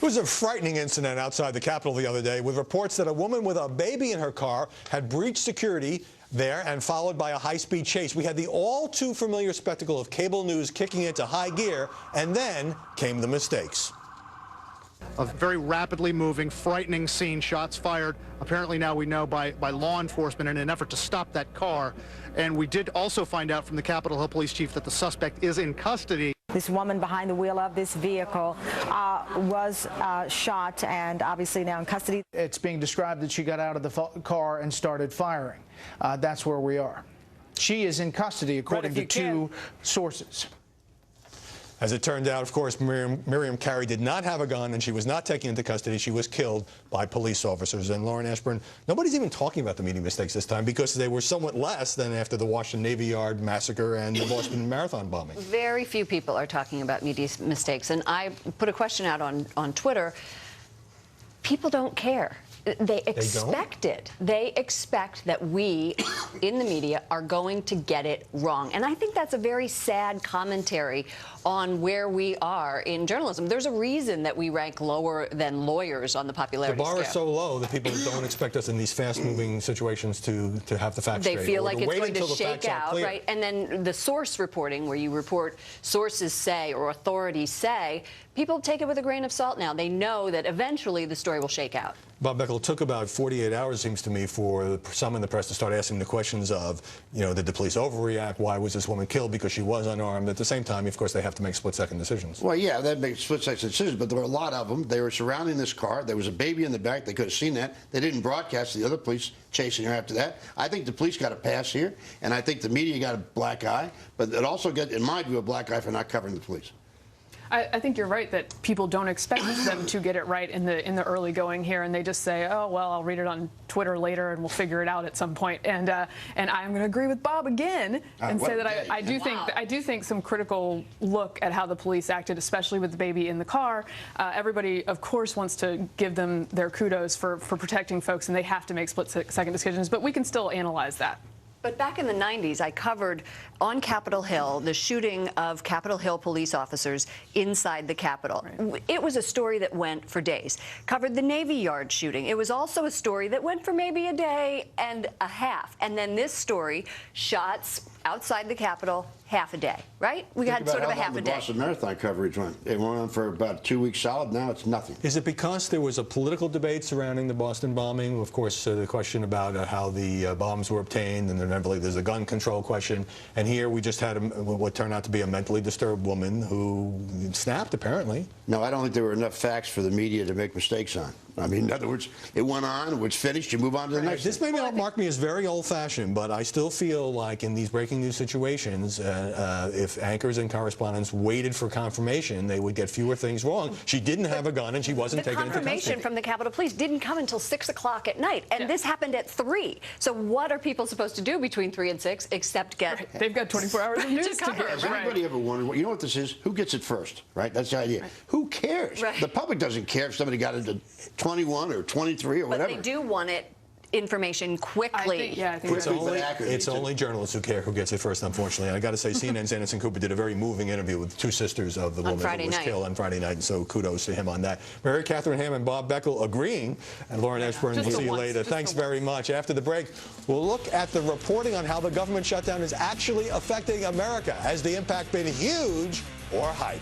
It was a frightening incident outside the Capitol the other day with reports that a woman with a baby in her car had breached security there and followed by a high-speed chase. We had the all-too familiar spectacle of cable news kicking into high gear, and then came the mistakes. A very rapidly moving, frightening scene, shots fired, apparently now we know by law enforcement in an effort to stop that car. And we did also find out from the Capitol Hill Police Chief that the suspect is in custody. This woman behind the wheel of this vehicle was shot and obviously now in custody. It's being described that she got out of the car and started firing. That's where we are. She is in custody, according to two sources. As it turned out, of course, Miriam Carey did not have a gun, and she was not taken into custody. She was killed by police officers. And Lauren Ashburn, nobody's even talking about the media mistakes this time because they were somewhat less than after the Washington Navy Yard massacre and the Boston Marathon bombing. Very few people are talking about media mistakes. And I put a question out on Twitter. People don't care. They expect it. They expect that we, in the media, are going to get it wrong. And I think that's a very sad commentary on where we are in journalism. There's a reason that we rank lower than lawyers on the popularity scale. The bar is so low that people don't expect us in these fast-moving situations to have the facts straight. They feel like it's going to shake out, right? And then the source reporting, where you report sources say or authorities say, people take it with a grain of salt now. They know that eventually the story will shake out. Bob Beckel, it took about 48 hours, seems to me, for some in the press to start asking the questions of, you know, did the police overreact? Why was this woman killed? Because she was unarmed. At the same time, of course, they have to make split-second decisions. Well, yeah, they make split-second decisions, but there were a lot of them. They were surrounding this car. There was a baby in the back. They could have seen that. They didn't broadcast the other police chasing her after that. I think the police got a pass here, and I think the media got a black eye, but it also got, in my view, a black eye for not covering the police. I think you're right that people don't expect them to get it right in the early going here, and they just say, oh well, I'll read it on Twitter later and we'll figure it out at some point. And I'm going to agree with Bob again and say that I do think some critical look at how the police acted, especially with the baby in the car. Everybody, of course, wants to give them their kudos for protecting folks, and they have to make split-second decisions. But we can still analyze that. But back in the 90s, I covered on Capitol Hill the shooting of Capitol Hill police officers inside the Capitol. Right. It was a story that went for days. Covered the Navy Yard shooting. It was also a story that went for maybe a day and a half. And then this story, shots outside the Capitol, half a day, right? We had sort of a half a day. The Boston Marathon coverage went. It went on for about 2 weeks solid. Now it's nothing. Is it because there was a political debate surrounding the Boston bombing? Of course, the question about how the bombs were obtained, and inevitably there's a gun control question. And here we just had what turned out to be a mentally disturbed woman who snapped, apparently. No, I don't think there were enough facts for the media to make mistakes on. I mean, in other words, it went on, it was finished, you move on to the next. This may not mark me as very old-fashioned, but I still feel like in these breaking news situations, if anchors and correspondents waited for confirmation, they would get fewer things wrong. She didn't have a gun, and she wasn't taken into custody. The confirmation from the Capitol Police didn't come until 6 o'clock at night, and this happened at 3. So what are people supposed to do between 3 and 6 except get... Right. They've got 24 hours of news to cover. Has anybody ever wondered, you know what this is? Who gets it first, right? That's the idea. Right. Who cares? Right. The public doesn't care if somebody got into 21 or 23 or whatever. But they do want it information quickly. I think it's only journalists who care who gets it first, unfortunately. And I got to say, CNN's Anderson Cooper did a very moving interview with 2 sisters of the woman who was killed on Friday night, and so kudos to him on that. Mary Catherine Ham and Bob Beckel agreeing, and Lauren Ashburn, we'll see you later. Thanks very much. After the break, we'll look at the reporting on how the government shutdown is actually affecting America. Has the impact been huge or hype?